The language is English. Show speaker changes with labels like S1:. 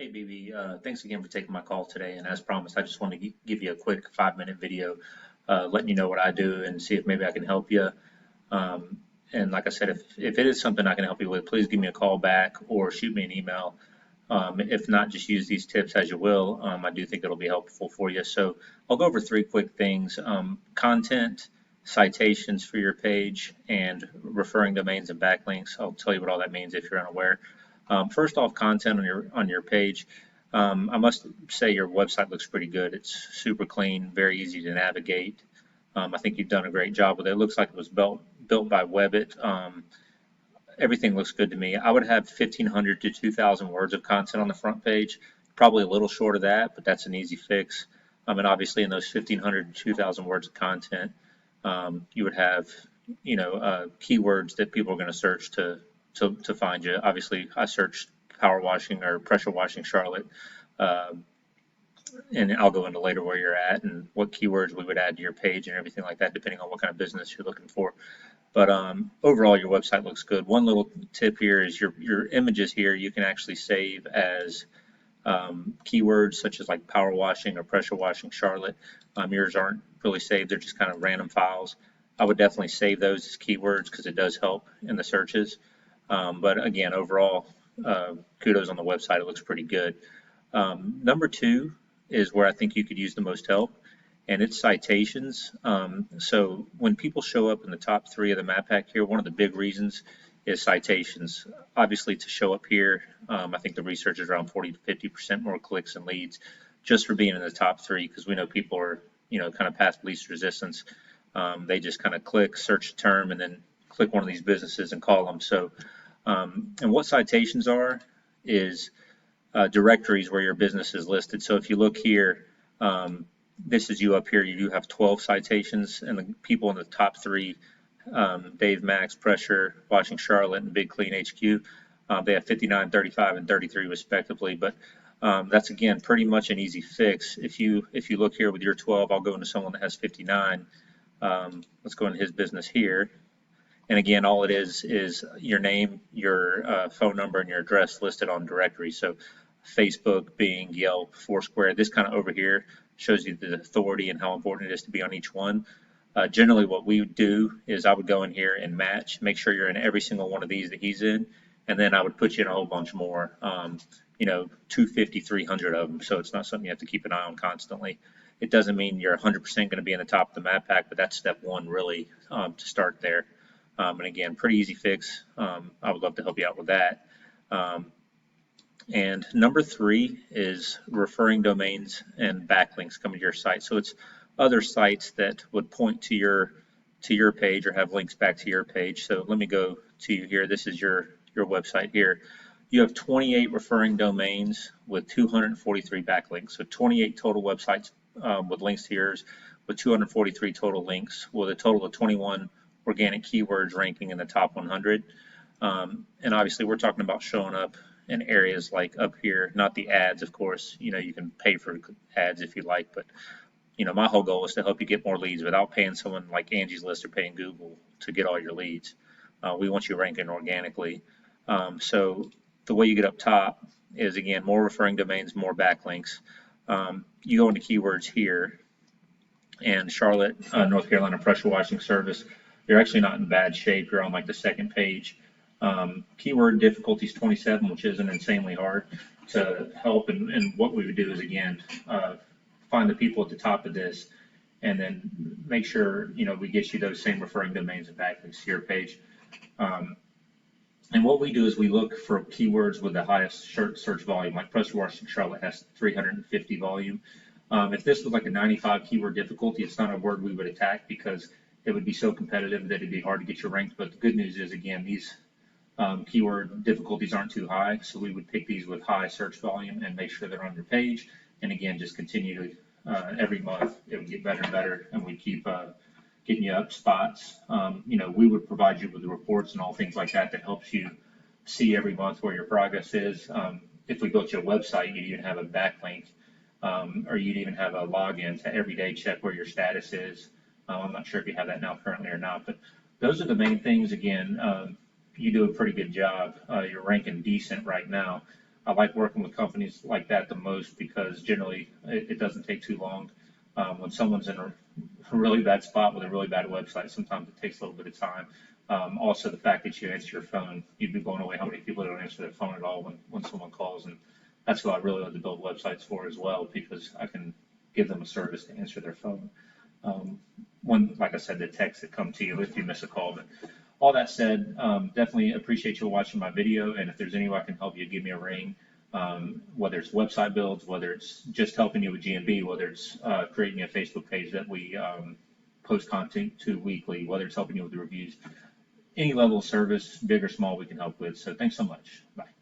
S1: Hey BB, thanks again for taking my call today. And as promised, I just want to give you a quick 5-minute video, letting you know what I do and see if maybe I can help you. Um, and like I said, if it is something I can help you with, please give me a call back or shoot me an email. If not, just use these tips as you will. I do think it'll be helpful for you. So I'll go over three quick things: content, citations for your page, and referring domains and backlinks. I'll tell you what all that means if you're unaware. First off, content on your page. I must say your website looks pretty good. It's super clean, very easy to navigate. I think you've done a great job with it. It looks like it was built by Webbit. Everything looks good to me. I would have 1,500 to 2,000 words of content on the front page. Probably a little short of that, but that's an easy fix. And obviously in those 1,500 to 2,000 words of content, you would have, keywords that people are going to search to find you. Obviously, I searched power washing or pressure washing Charlotte, uh, and I'll go into later where you're at and what keywords we would add to your page and everything like that, depending on what kind of business you're looking for. But overall, your website looks good. One little tip here is your images here you can actually save as keywords such as like power washing or pressure washing Charlotte. Yours aren't really saved; they're just kind of random files. I would definitely save those as keywords because it does help in the searches. But again, overall, kudos on the website. It looks pretty good. Number two is where I think you could use the most help, and it's citations. So when people show up in the top three of the map pack here, one of the big reasons is citations. Obviously, to show up here, I think the research is around 40 to 50% more clicks and leads just for being in the top three, because we know people are, kind of past least resistance. They just kind of click, search a term, and then click one of these businesses and call them. So, and what citations are is directories where your business is listed. So if you look here, this is you up here, you do have 12 citations, and the people in the top three, Dave Max, Pressure, Washing Charlotte, and Big Clean HQ, they have 59, 35, and 33 respectively. But that's again pretty much an easy fix. If you look here with your 12, I'll go into someone that has 59. Let's go into his business here. And again, all it is your name, your phone number, and your address listed on directory. So Facebook, Bing, Yelp, Foursquare, this kind of over here shows you the authority and how important it is to be on each one. Generally, what we would do is I would go in here and make sure you're in every single one of these that he's in, and then I would put you in a whole bunch more, 250, 300 of them. So it's not something you have to keep an eye on constantly. It doesn't mean you're 100% going to be in the top of the map pack, but that's step one really to start there. And again, pretty easy fix. I would love to help you out with that. And number three is referring domains and backlinks coming to your site. So it's other sites that would point to your page or have links back to your page. So let me go to you here. This is your website here. You have 28 referring domains with 243 backlinks. So 28 total websites with links to yours, with 243 total links, with a total of 21 organic keywords ranking in the top 100. And obviously we're talking about showing up in areas like up here, not the ads, of course. You can pay for ads if you like, but my whole goal is to help you get more leads without paying someone like Angie's List or paying Google to get all your leads. We want you ranking organically. So the way you get up top is, again, more referring domains, more backlinks. You go into keywords here, and Charlotte, North Carolina pressure washing service. You're actually not in bad shape. You're on like the second page. Keyword difficulty is 27, which isn't insanely hard to help. And what we would do is, again, find the people at the top of this, and then make sure we get you those same referring domains and backlinks to your page. And what we do is we look for keywords with the highest search volume, like pressure washing Charlotte has 350 volume. If this was like a 95 keyword difficulty, it's not a word we would attack because it would be so competitive that it'd be hard to get your ranked. But the good news is, again, these keyword difficulties aren't too high, so we would pick these with high search volume and make sure they're on your page. And again, just continue to every month it would get better and better, and we keep getting you up spots. We would provide you with the reports and all things like that helps you see every month where your progress is. If we built you a website, you'd even have a backlink, or you'd even have a login to every day check where your status is. I'm not sure if you have that now currently or not, but those are the main things. Again, you do a pretty good job. You're ranking decent right now. I like working with companies like that the most because generally it doesn't take too long. When someone's in a really bad spot with a really bad website, sometimes it takes a little bit of time. Also, the fact that you answer your phone, you'd be blown away how many people don't answer their phone at all when someone calls. And that's what I really love to build websites for as well, because I can give them a service to answer their phone. When, like I said, the texts that come to you if you miss a call. But all that said, definitely appreciate you watching my video. And if there's any way I can help you, give me a ring. Whether it's website builds, whether it's just helping you with GMB, whether it's creating a Facebook page that we post content to weekly, whether it's helping you with the reviews, any level of service, big or small, we can help with. So thanks so much. Bye.